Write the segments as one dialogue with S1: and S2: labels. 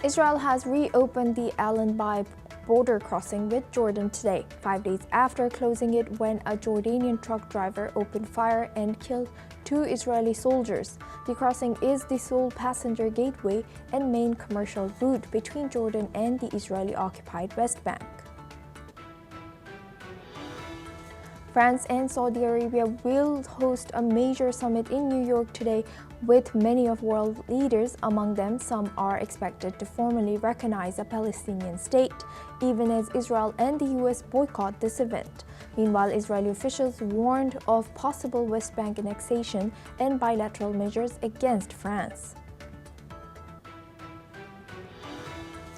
S1: Israel has reopened the Al-Anbai border crossing with Jordan today, 5 days after closing it when a Jordanian truck driver opened fire and killed 2 Israeli soldiers. The crossing is the sole passenger gateway and main commercial route between Jordan and the Israeli-occupied West Bank. France and Saudi Arabia will host a major summit in New York today with many of world leaders. Among them, some are expected to formally recognize a Palestinian state, even as Israel and the US boycott this event. Meanwhile, Israeli officials warned of possible West Bank annexation and bilateral measures against France.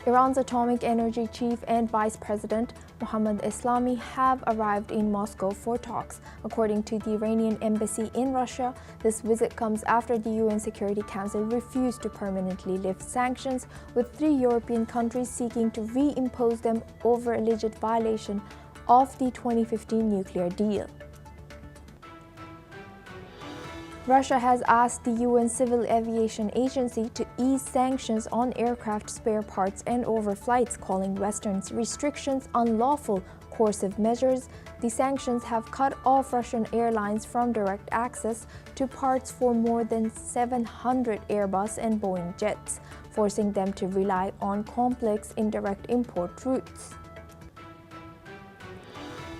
S1: Iran's atomic energy chief and vice president Mohammad Eslami have arrived in Moscow for talks. According to the Iranian embassy in Russia, this visit comes after the UN Security Council refused to permanently lift sanctions, with 3 European countries seeking to reimpose them over alleged violation of the 2015 nuclear deal. Russia has asked the UN Civil Aviation Agency to ease sanctions on aircraft spare parts and overflights, calling Western restrictions unlawful coercive measures. The sanctions have cut off Russian airlines from direct access to parts for more than 700 Airbus and Boeing jets, forcing them to rely on complex indirect import routes.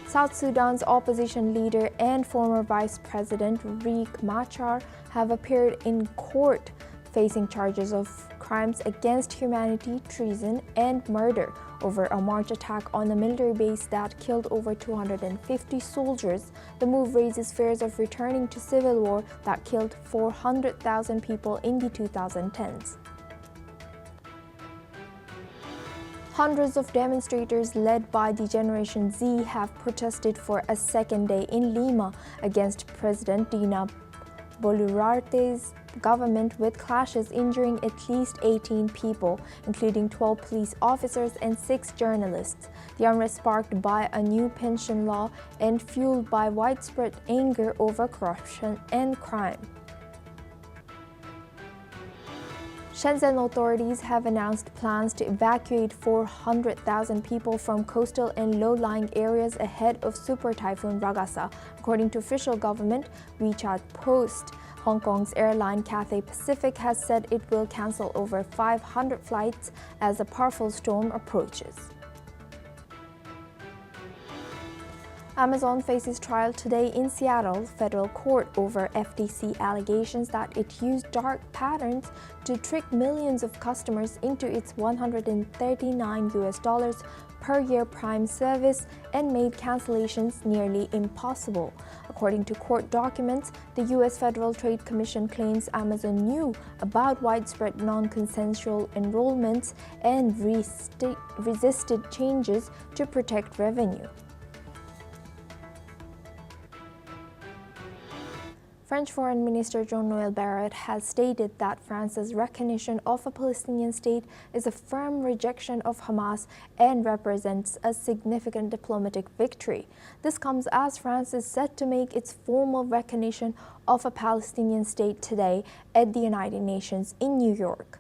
S1: South Sudan's opposition leader and former Vice President Riek Machar have appeared in court facing charges of crimes against humanity, treason, and murder over a March attack on a military base that killed over 250 soldiers. The move raises fears of returning to civil war that killed 400,000 people in the 2010s. Hundreds of demonstrators led by the Generation Z have protested for a second day in Lima against President Dina Boluarte's government, with clashes injuring at least 18 people, including 12 police officers and 6 journalists. The unrest sparked by a new pension law and fueled by widespread anger over corruption and crime. Shenzhen authorities have announced plans to evacuate 400,000 people from coastal and low-lying areas ahead of Super Typhoon Ragasa, according to official government WeChat Post. Hong Kong's airline Cathay Pacific has said it will cancel over 500 flights as a powerful storm approaches. Amazon faces trial today in Seattle federal court over FTC allegations that it used dark patterns to trick millions of customers into its $139 per year Prime service and made cancellations nearly impossible. According to court documents, the U.S. Federal Trade Commission claims Amazon knew about widespread non-consensual enrollments and resisted changes to protect revenue. French Foreign Minister Jean-Noël Barrot has stated that France's recognition of a Palestinian state is a firm rejection of Hamas and represents a significant diplomatic victory. This comes as France is set to make its formal recognition of a Palestinian state today at the United Nations in New York.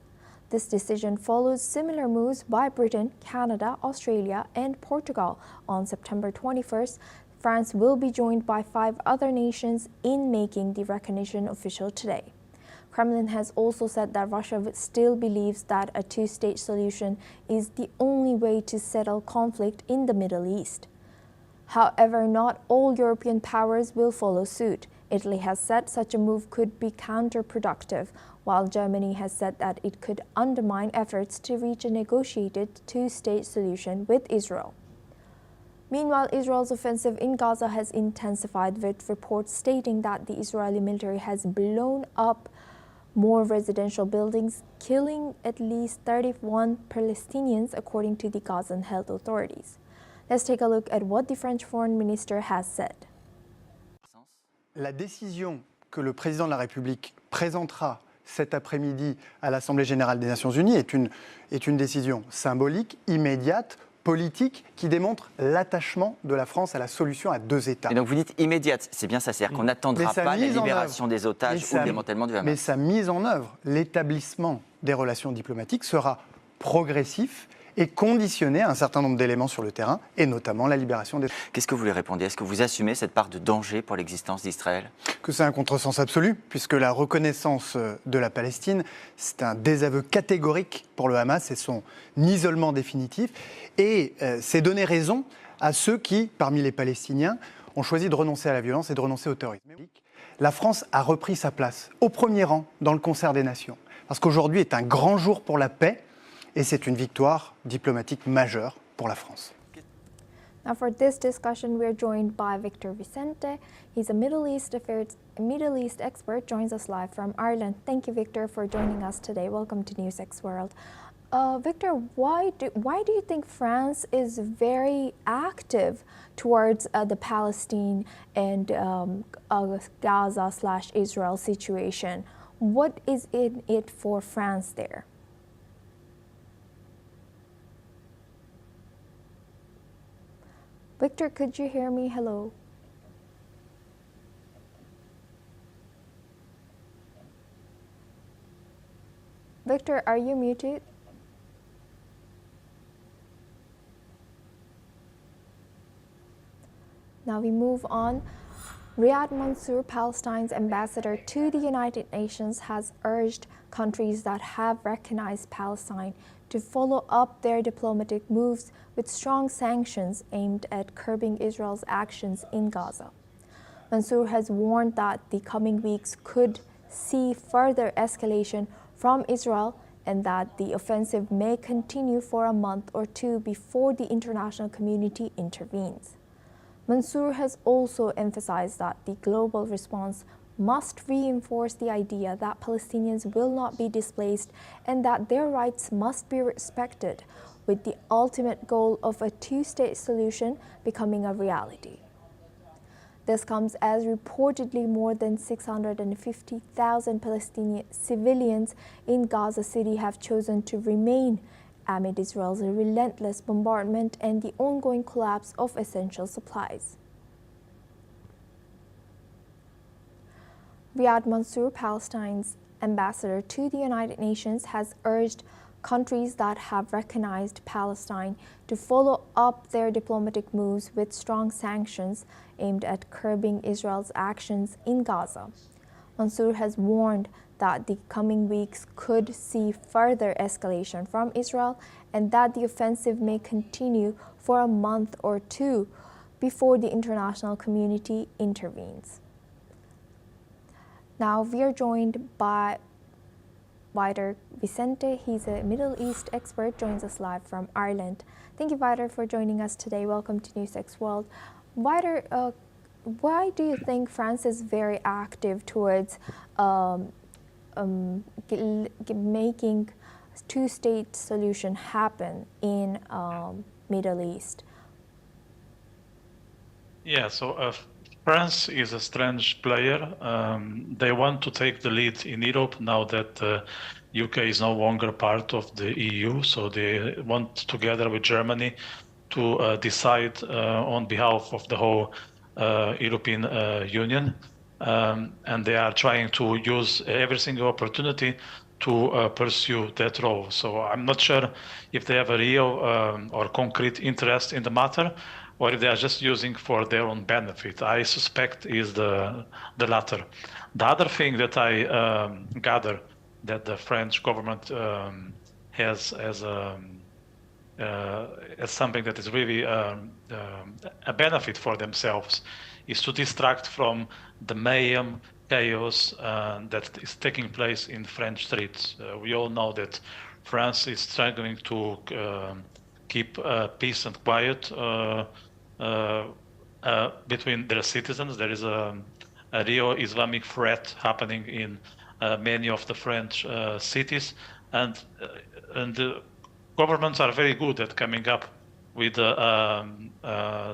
S1: This decision follows similar moves by Britain, Canada, Australia, and Portugal. On September 21st, France will be joined by 5 other nations in making the recognition official today. Kremlin has also said that Russia still believes that a 2-state solution is the only way to settle conflict in the Middle East. However, not all European powers will follow suit. Italy has said such a move could be counterproductive, while Germany has said that it could undermine efforts to reach a negotiated 2-state solution with Israel. Meanwhile, Israel's offensive in Gaza has intensified, with reports stating that the Israeli military has blown up more residential buildings, killing at least 31 Palestinians, according to the Gazan health authorities. Let's take a look at what the French foreign minister has said.
S2: La décision que le président de la République présentera cet après-midi à l'Assemblée générale des Nations unies est une décision symbolique, immédiate, politique, qui démontre l'attachement de la France à la solution à 2 États.
S3: Et donc vous dites immédiate, c'est bien ça, c'est-à-dire qu'on n'attendra pas la libération des otages ou le démantèlement du Hamas.
S2: Mais sa mise en œuvre, l'établissement des relations diplomatiques sera progressif et conditionné à un certain nombre d'éléments sur le terrain, et notamment la libération des...
S3: Qu'est-ce que vous lui répondez? Est-ce que vous assumez cette part de danger pour l'existence d'Israël?
S2: Que c'est un contresens absolu, puisque la reconnaissance de la Palestine, c'est un désaveu catégorique pour le Hamas et son isolement définitif. Et c'est donner raison à ceux qui, parmi les Palestiniens, ont choisi de renoncer à la violence et de renoncer au terrorisme. La France a repris sa place, au premier rang, dans le concert des nations. Parce qu'aujourd'hui est un grand jour pour la paix, et c'est une victoire diplomatique majeure pour la France.
S1: Now for this discussion, we're joined by Victor Vicente. He's a Middle East expert, joins us live from Ireland. Thank you, Victor, for joining us today. Welcome to NewsX World. Victor, why do you think France is very active towards the Palestine and Gaza/Israel situation? What is in it for France there? Victor, could you hear me? Hello. Victor, are you muted? Now we move on. Riyad Mansour, Palestine's ambassador to the United Nations, has urged countries that have recognized Palestine to follow up their diplomatic moves with strong sanctions aimed at curbing Israel's actions in Gaza. Mansour has warned that the coming weeks could see further escalation from Israel and that the offensive may continue for a month or two before the international community intervenes. Mansour has also emphasized that the global response must reinforce the idea that Palestinians will not be displaced and that their rights must be respected, with the ultimate goal of a two-state solution becoming a reality. This comes as reportedly more than 650,000 Palestinian civilians in Gaza City have chosen to remain amid Israel's relentless bombardment and the ongoing collapse of essential supplies. Riyad Mansour, Palestine's ambassador to the United Nations, has urged countries that have recognized Palestine to follow up their diplomatic moves with strong sanctions aimed at curbing Israel's actions in Gaza. Mansour has warned that the coming weeks could see further escalation from Israel and that the offensive may continue for a month or two before the international community intervenes. Now we are joined by Victor Vicente. He's a Middle East expert, joins us live from Ireland. Thank you, Victor, for joining us today. Welcome to NewsX World. Victor, why do you think France is very active towards making two-state solution happen in Middle East?
S4: Yeah, so France is a strange player. They want to take the lead in Europe now that UK is no longer part of the EU. So they want, together with Germany, to decide on behalf of the whole European Union. And they are trying to use every single opportunity to pursue that role. So I'm not sure if they have a real or concrete interest in the matter, or if they are just using for their own benefit. I suspect is the latter. The other thing that I gather that the French government has as something that is really a benefit for themselves is to distract from the mayhem, chaos that is taking place in French streets. We all know that France is struggling to keep peace and quiet between their citizens. There is a real Islamic threat happening in many of the French cities, and the governments are very good at coming up with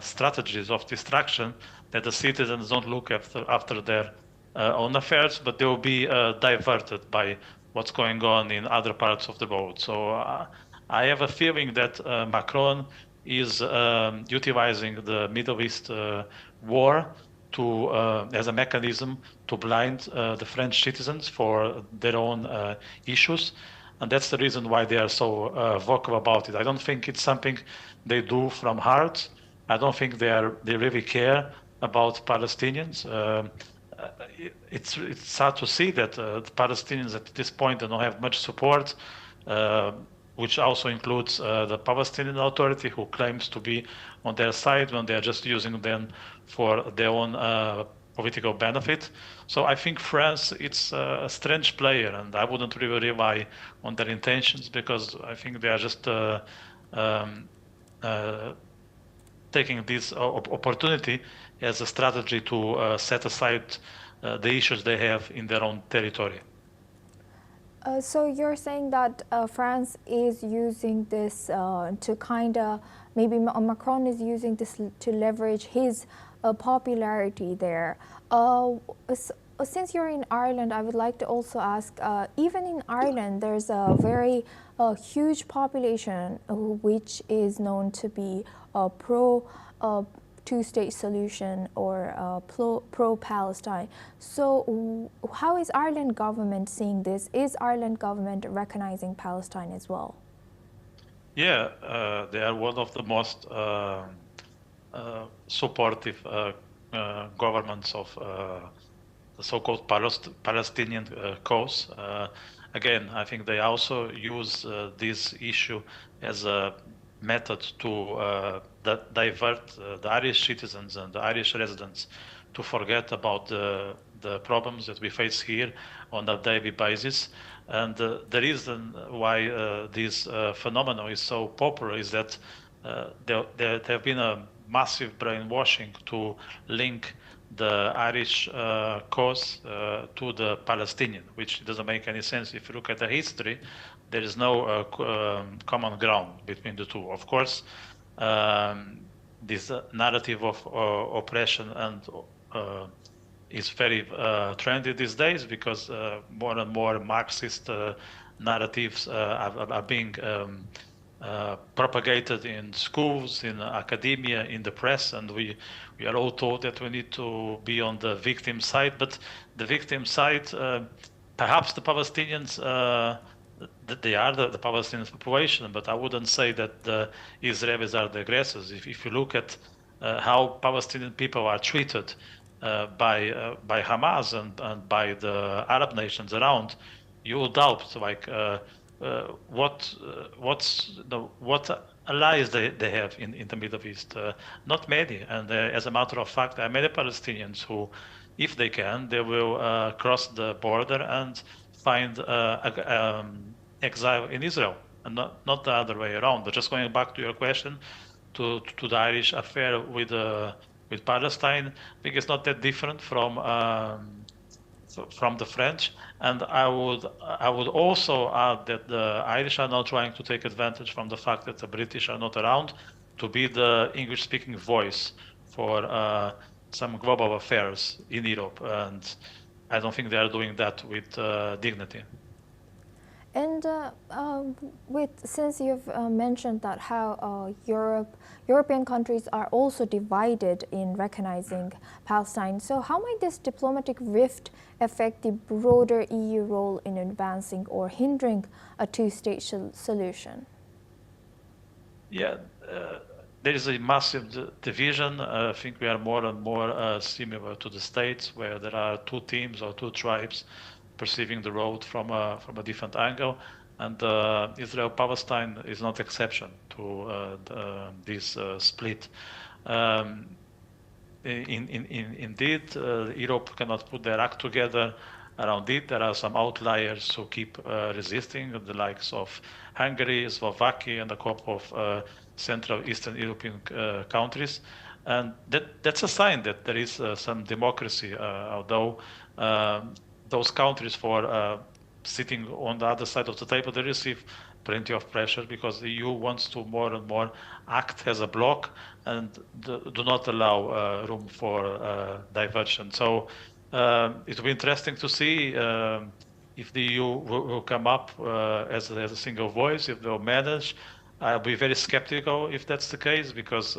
S4: strategies of distraction that the citizens don't look after their own affairs, but they will be diverted by what's going on in other parts of the world. So I have a feeling that Macron is utilizing the Middle East war as a mechanism to blind the French citizens for their own issues. And that's the reason why they are so vocal about it. I don't think it's something they do from heart. I don't think they really care about Palestinians. It's sad to see that the Palestinians at this point don't have much support, which also includes the Palestinian Authority, who claims to be on their side when they are just using them for their own political benefit. So I think France, it's a strange player, and I wouldn't really rely on their intentions, because I think they are just taking this opportunity as a strategy to set aside the issues they have in their own territory.
S1: So you're saying that France is using this to kind of, maybe Macron is using this to leverage his popularity there. Since you're in Ireland, I would like to also ask, even in Ireland, there's a very huge population which is known to be pro two-state solution or pro-Palestine. So how is Ireland government seeing this? Is Ireland government recognizing Palestine as well?
S4: Yeah, they are one of the most supportive governments of the so-called Palestinian cause. Again, I think they also use this issue as a method to divert the Irish citizens and the Irish residents to forget about the problems that we face here on a daily basis. And the reason why this phenomenon is so popular is that there have been a massive brainwashing to link the Irish cause to the Palestinian, which doesn't make any sense. If you look at the history, there is no common ground between the two. Of course, this narrative of oppression and is very trendy these days, because more and more Marxist narratives are being propagated in schools, in academia, in the press, and we are all told that we need to be on the victim side. But the victim side, perhaps the Palestinians, they are the Palestinian population, but I wouldn't say that the Israelis are the aggressors. If you look at how Palestinian people are treated by Hamas and by the Arab nations around, you will doubt what allies they have in the Middle East. Not many, and as a matter of fact, there are many Palestinians who, if they can, they will cross the border and find exile in Israel, and not the other way around. But just going back to your question, to the Irish affair with Palestine, I think it's not that different from the French. And I would also add that the Irish are now trying to take advantage from the fact that the British are not around to be the English-speaking voice for some global affairs in Europe, and I don't think they are doing that with dignity.
S1: And since you've mentioned that how European countries are also divided in recognizing Palestine, so how might this diplomatic rift affect the broader EU role in advancing or hindering a two-state solution?
S4: Yeah, there is a massive division. I think we are more and more similar to the States, where there are two teams or two tribes perceiving the road from a different angle, and Israel-Palestine is not exception to this split. Indeed, Europe cannot put their act together around it. There are some outliers who keep resisting, the likes of Hungary, Slovakia, and a couple of Central Eastern European countries. And that's a sign that there is some democracy, although those countries, for sitting on the other side of the table, they receive plenty of pressure, because the EU wants to more and more act as a bloc and do not allow room for diversion. So it will be interesting to see if the EU will come up as a single voice, if they'll manage. I'll be very skeptical if that's the case, because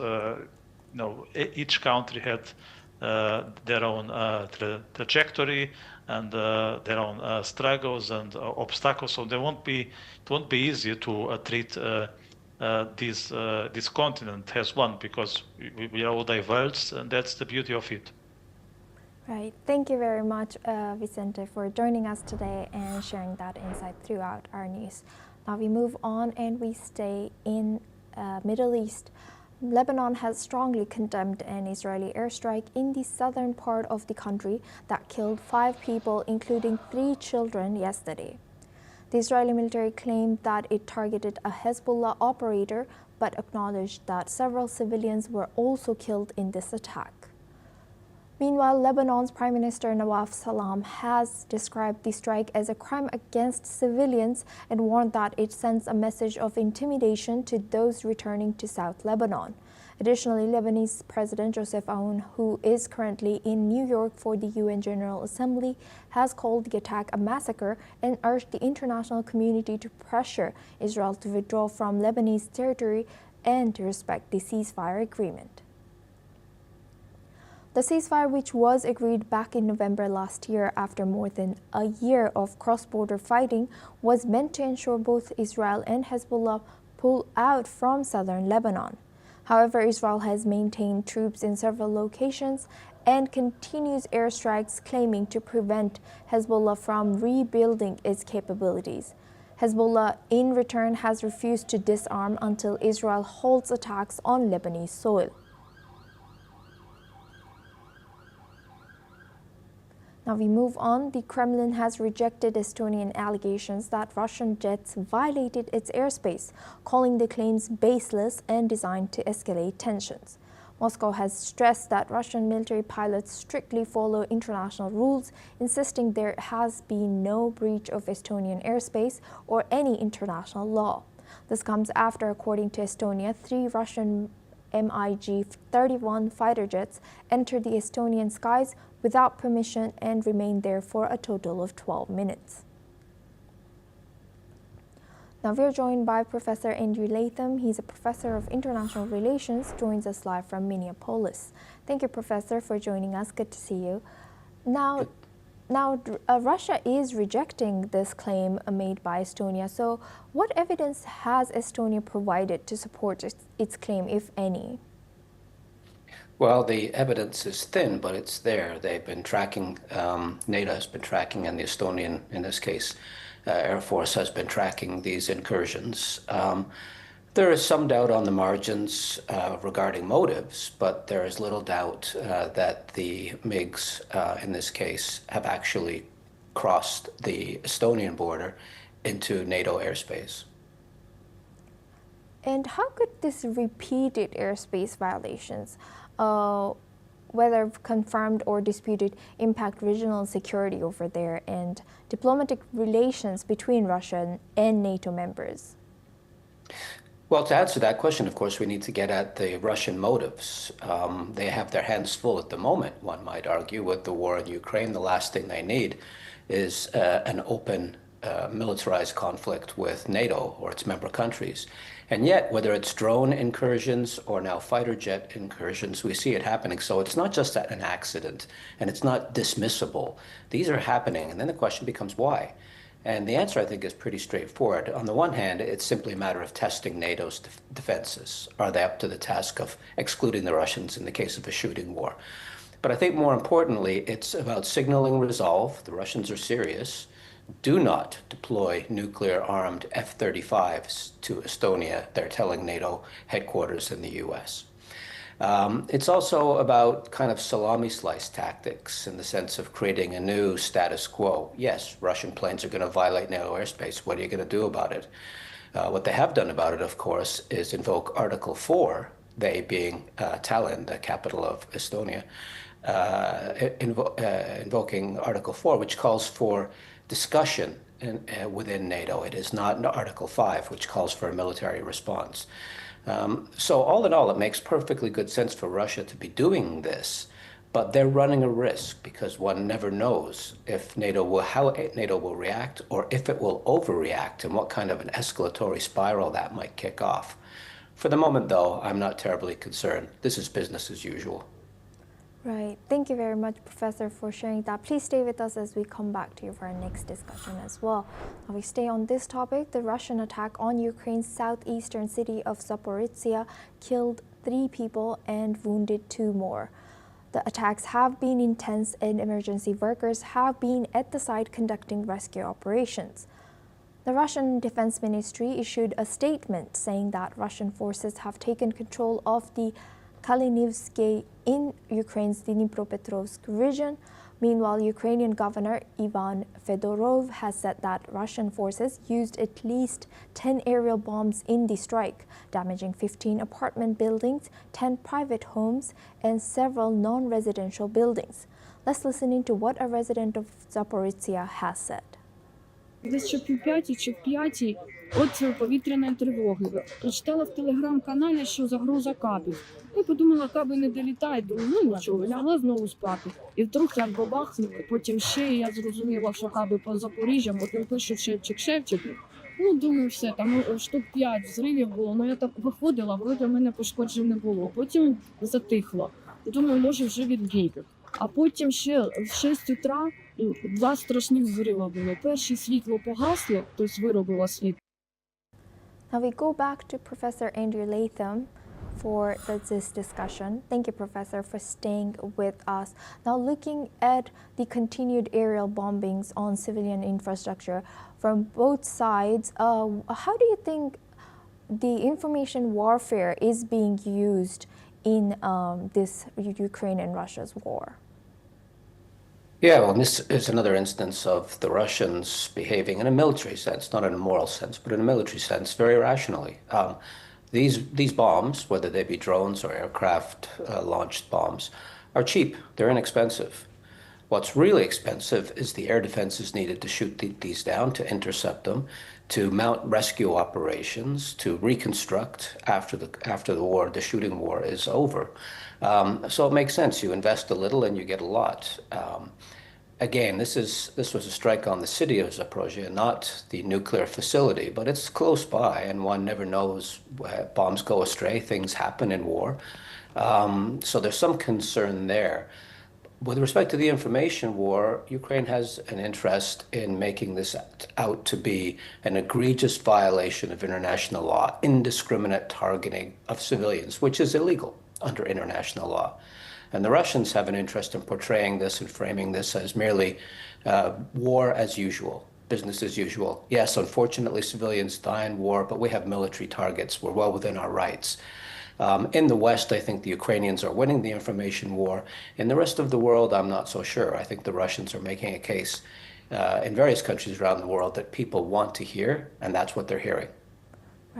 S4: each country had their own trajectory. and their own struggles and obstacles. So it won't be easy to treat this continent as one, because we are all diverse, and that's the beauty of it.
S1: Right. Thank you very much, Vicente, for joining us today and sharing that insight throughout our news. Now we move on and we stay in Middle East. Lebanon has strongly condemned an Israeli airstrike in the southern part of the country that killed 5 people, including 3 children, yesterday. The Israeli military claimed that it targeted a Hezbollah operator, but acknowledged that several civilians were also killed in this attack. Meanwhile, Lebanon's Prime Minister Nawaf Salam has described the strike as a crime against civilians and warned that it sends a message of intimidation to those returning to South Lebanon. Additionally, Lebanese President Joseph Aoun, who is currently in New York for the UN General Assembly, has called the attack a massacre and urged the international community to pressure Israel to withdraw from Lebanese territory and to respect the ceasefire agreement. The ceasefire, which was agreed back in November last year after more than a year of cross-border fighting, was meant to ensure both Israel and Hezbollah pull out from southern Lebanon. However, Israel has maintained troops in several locations and continues airstrikes, claiming to prevent Hezbollah from rebuilding its capabilities. Hezbollah, in return, has refused to disarm until Israel halts attacks on Lebanese soil. Now we move on. The Kremlin has rejected Estonian allegations that Russian jets violated its airspace, calling the claims baseless and designed to escalate tensions. Moscow has stressed that Russian military pilots strictly follow international rules, insisting there has been no breach of Estonian airspace or any international law. This comes after, according to Estonia, 3 Russian MiG-31 fighter jets entered the Estonian skies without permission and remained there for a total of 12 minutes. Now we're joined by Professor Andrew Latham. He's a professor of international relations, joins us live from Minneapolis. Thank you, Professor, for joining us. Good to see you. Now, Russia is rejecting this claim made by Estonia. So what evidence has Estonia provided to support its claim, if any?
S5: Well, the evidence is thin, but it's there. They've been tracking, NATO has been tracking, and the Estonian, in this case, Air Force has been tracking these incursions. There is some doubt on the margins regarding motives, but there is little doubt that the MiGs, in this case, have actually crossed the Estonian border into NATO airspace.
S1: And how could this repeated airspace violations, whether confirmed or disputed, impact regional security over there and diplomatic relations between Russia and NATO members?
S5: Well, to answer that question, of course, we need to get at the Russian motives. They have their hands full at the moment, one might argue, with the war in Ukraine. The last thing they need is an open militarized conflict with NATO or its member countries. And yet, whether it's drone incursions or now fighter jet incursions, we see it happening. So it's not just an accident, and it's not dismissible. These are happening, and then the question becomes why? And the answer, I think, is pretty straightforward. On the one hand, it's simply a matter of testing NATO's defenses. Are they up to the task of excluding the Russians in the case of a shooting war? But I think more importantly, it's about signaling resolve. The Russians are serious. Do not deploy nuclear-armed F-35s to Estonia, they're telling NATO headquarters in the US. It's also about kind of salami slice tactics in the sense of creating a new status quo. Yes, Russian planes are going to violate NATO airspace. What are you going to do about it? What they have done about it, of course, is invoke Article 4, they being Tallinn, the capital of Estonia, invoking Article 4, which calls for discussion within NATO. It is not Article 5, which calls for a military response. So all in all, it makes perfectly good sense for Russia to be doing this, but they're running a risk because one never knows if how NATO will react or if it will overreact and what kind of an escalatory spiral that might kick off. For the moment, though, I'm not terribly concerned. This is business as usual.
S1: Right. Thank you very much, Professor, for sharing that. Please stay with us as we come back to you for our next discussion as well. Now we stay on this topic. The Russian attack on Ukraine's southeastern city of Zaporizhzhia killed 3 people and wounded 2 more. The attacks have been intense and emergency workers have been at the site conducting rescue operations. The Russian Defense Ministry issued a statement saying that Russian forces have taken control of the Kalynivske in Ukraine's Dnipropetrovsk region. Meanwhile, Ukrainian Governor Ivan Fedorov has said that Russian forces used at least 10 aerial bombs in the strike, damaging 15 apartment buildings, 10 private homes, and several non-residential buildings. Let's listen into what a resident of Zaporizhzhia has said.
S6: Десь чи в 5 чи в 5 от повітряної тривоги. Прочитала в телеграм-каналі, що загроза кабів. Я подумала, каби не долітають, думаю, ну нічого, лягла знову спати. І вдруг як бабахнули, потім ще я зрозуміла, що каби по Запоріжжям, потім пишуть шевчик. Ну, думаю, все, там штук 5 взривів було, ну я так виходила, вроде в мене пошкоджень не було. Потім затихло. Думаю, може вже відбій. А потім ще в 6 утра 2 страшних взрива було. Перше світло погасло, тобто виробило світло.
S1: Now we go back to Professor Andrew Latham for this discussion. Thank you, Professor, for staying with us. Now looking at the continued aerial bombings on civilian infrastructure from both sides, how do you think the information warfare is being used in this Ukraine and Russia's war?
S5: Yeah, well, this is another instance of the Russians behaving in a military sense, not in a moral sense, but in a military sense, very rationally. These bombs, whether they be drones or aircraft launched bombs, are cheap. They're inexpensive. What's really expensive is the air defenses needed to shoot these down, to intercept them, to mount rescue operations, to reconstruct after the war, the shooting war is over. So it makes sense. You invest a little and you get a lot. Again, this was a strike on the city of Zaporizhzhia, not the nuclear facility, but it's close by, and one never knows. Bombs go astray, things happen in war. So there's some concern there. With respect to the information war, Ukraine has an interest in making this out to be an egregious violation of international law, indiscriminate targeting of civilians, which is illegal under international law. And the Russians have an interest in portraying this and framing this as merely war as usual, business as usual. Yes, unfortunately, civilians die in war, but we have military targets. We're well within our rights. In the West, I think the Ukrainians are winning the information war. In the rest of the world, I'm not so sure. I think the Russians are making a case in various countries around the world that people want to hear, and that's what they're hearing.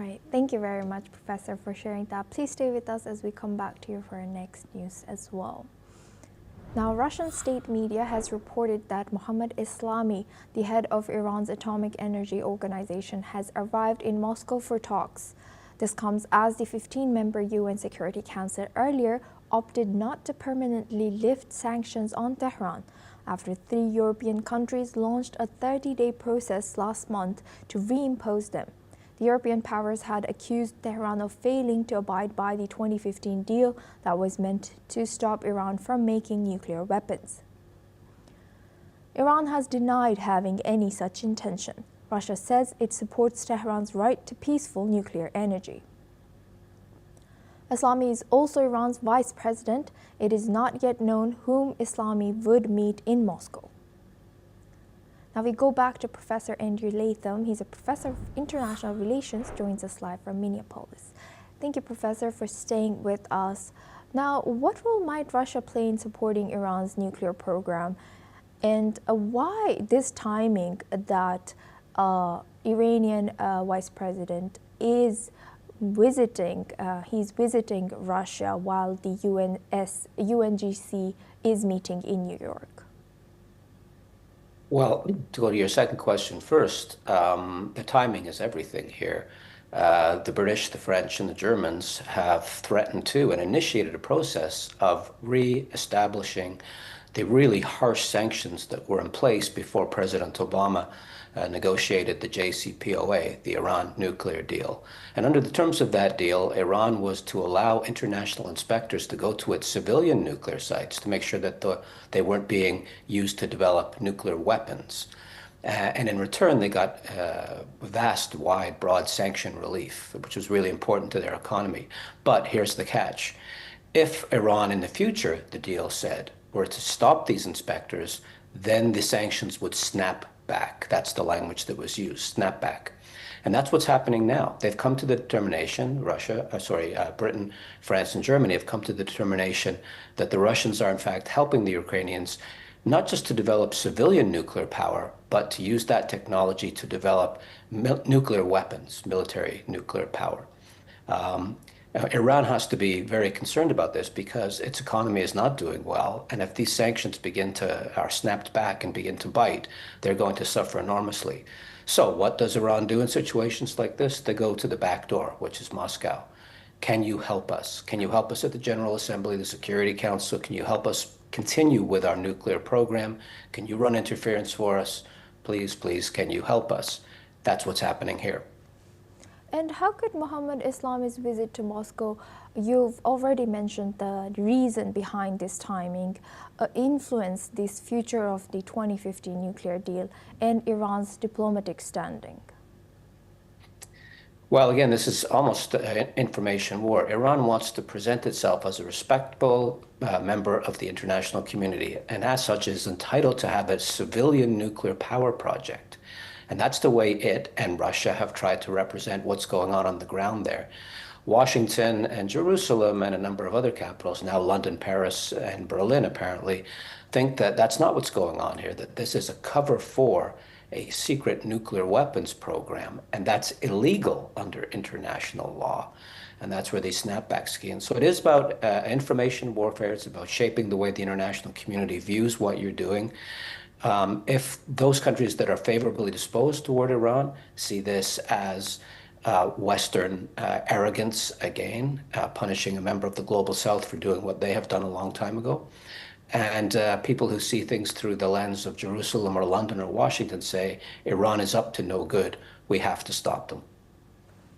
S1: Right. Thank you very much, Professor, for sharing that. Please stay with us as we come back to you for our next news as well. Now, Russian state media has reported that Mohammad Eslami, the head of Iran's atomic energy organization, has arrived in Moscow for talks. This comes as the 15-member UN Security Council earlier opted not to permanently lift sanctions on Tehran after 3 European countries launched a 30-day process last month to reimpose them. The European powers had accused Tehran of failing to abide by the 2015 deal that was meant to stop Iran from making nuclear weapons. Iran has denied having any such intention. Russia says it supports Tehran's right to peaceful nuclear energy. Eslami is also Iran's vice president. It is not yet known whom Eslami would meet in Moscow. Now we go back to Professor Andrew Latham. He's a professor of international relations, joins us live from Minneapolis. Thank you, Professor, for staying with us. Now, what role might Russia play in supporting Iran's nuclear program? And why this timing that Iranian vice president is visiting Russia while the UNGC is meeting in New York?
S5: Well, to go to your second question first, the timing is everything here. The British, the French, and the Germans have threatened to and initiated a process of re-establishing the really harsh sanctions that were in place before President Obama negotiated the JCPOA, the Iran nuclear deal. And under the terms of that deal, Iran was to allow international inspectors to go to its civilian nuclear sites to make sure that they weren't being used to develop nuclear weapons. And in return, they got vast, wide, broad sanction relief, which was really important to their economy. But here's the catch. If Iran in the future, the deal said, were to stop these inspectors, then the sanctions would snap back. That's the language that was used, snap back. And that's what's happening now. They've come to the determination, Britain, France, and Germany have come to the determination that the Russians are in fact helping the Ukrainians not just to develop civilian nuclear power, but to use that technology to develop nuclear weapons, military nuclear power. Iran has to be very concerned about this because its economy is not doing well. And if these sanctions are snapped back and begin to bite, they're going to suffer enormously. So what does Iran do in situations like this? They go to the back door, which is Moscow. Can you help us? Can you help us at the General Assembly, the Security Council? Can you help us continue with our nuclear program? Can you run interference for us? Please, please, can you help us? That's what's happening here.
S1: And how could Mohammed Islami's visit to Moscow, you've already mentioned the reason behind this timing, influence this future of the 2015 nuclear deal and Iran's diplomatic standing?
S5: Well, again, this is almost an information war. Iran wants to present itself as a respectable member of the international community, and as such is entitled to have a civilian nuclear power project. And that's the way it and Russia have tried to represent what's going on the ground there. Washington and Jerusalem and a number of other capitals, now London, Paris, and Berlin apparently, think that that's not what's going on here, that this is a cover for a secret nuclear weapons program, and that's illegal under international law. And that's where these snapbacks key in. So it is about information warfare. It's about shaping the way the international community views what you're doing. If those countries that are favorably disposed toward Iran see this as Western arrogance again, punishing a member of the global South for doing what they have done a long time ago, and people who see things through the lens of Jerusalem or London or Washington say, Iran is up to no good, we have to stop them.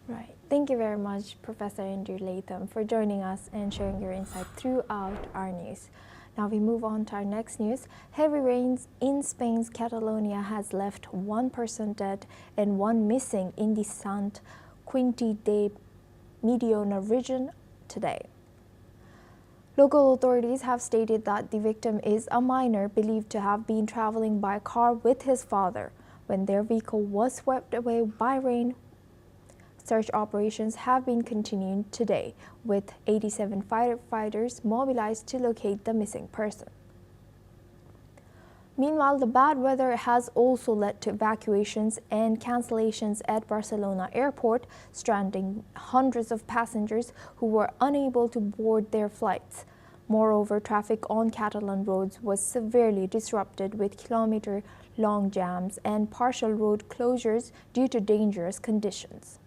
S1: Right. Thank you very much, Professor Andrew Latham, for joining us and sharing your insight throughout our news. Now we move on to our next news. Heavy rains in Spain's Catalonia has left 1 person dead and 1 missing in the Sant Quintí de Mediona region today. Local authorities have stated that the victim is a minor believed to have been traveling by car with his father when their vehicle was swept away by rain. Search operations have been continuing today, with 87 firefighters mobilized to locate the missing person. Meanwhile, the bad weather has also led to evacuations and cancellations at Barcelona airport, stranding hundreds of passengers who were unable to board their flights. Moreover, traffic on Catalan roads was severely disrupted with kilometer-long jams and partial road closures due to dangerous conditions.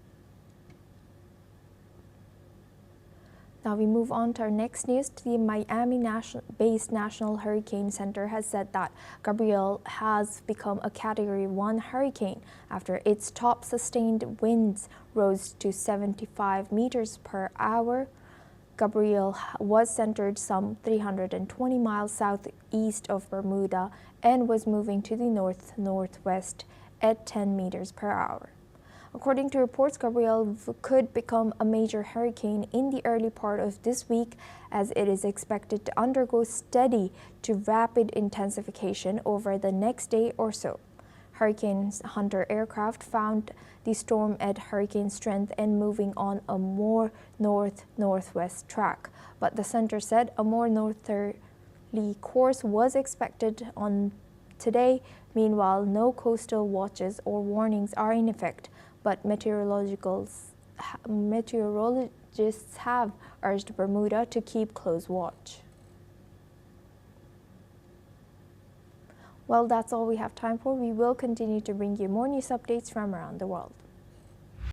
S1: Now we move on to our next news. The Miami-based National Hurricane Center has said that Gabrielle has become a Category 1 hurricane after its top sustained winds rose to 75 meters per hour. Gabrielle was centered some 320 miles southeast of Bermuda and was moving to the north-northwest at 10 meters per hour. According to reports, Gabrielle could become a major hurricane in the early part of this week, as it is expected to undergo steady to rapid intensification over the next day or so. Hurricane Hunter aircraft found the storm at hurricane strength and moving on a more north-northwest track, but the center said a more northerly course was expected on today. Meanwhile, no coastal watches or warnings are in effect, but meteorologists have urged Bermuda to keep close watch. Well, that's all we have time for. We will continue to bring you more news updates from around the world.